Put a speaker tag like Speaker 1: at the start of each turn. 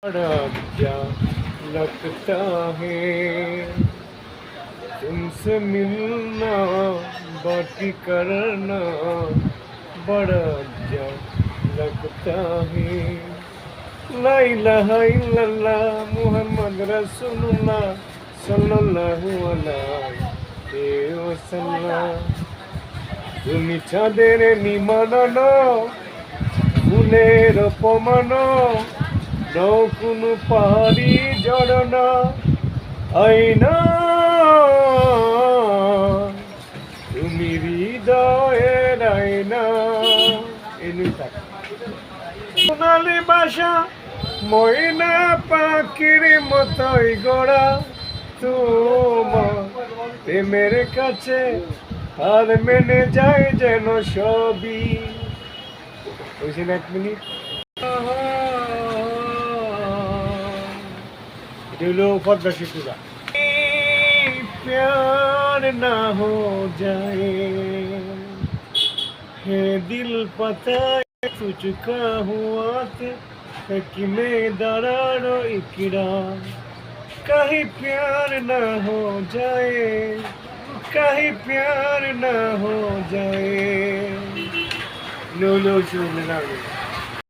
Speaker 1: बड़ा क्या लगता है तुमसे मिलना बाकी करना बड़ा क्या लगता है ला इलाहा इल्लल्लाह मुहम्मद रसूलुल्लाह सल्लल्लाहु अलैहि ওয়াসাল্লাম তুমি চাঁদের নিমানানো ফুলের অপমানো নৌকুনো পাহাড়ি জড়না আইনা তুমি হৃদয়ের আয়না এনুই থাক সোনালি বাসা ময়না পাখির মতোই গড়া তোমার প্রেমের কাছে আর মেনে যায় যেন সবই বুঝলেন 1 মিনিট दिलो पद्मा शिशुरा प्यार ना हो जाए है दिल पता तुझका हुआ थे कि मैं दरारो इकरा कहीं प्यार ना हो जाए कहीं प्यार ना हो जाए लो लो शुरू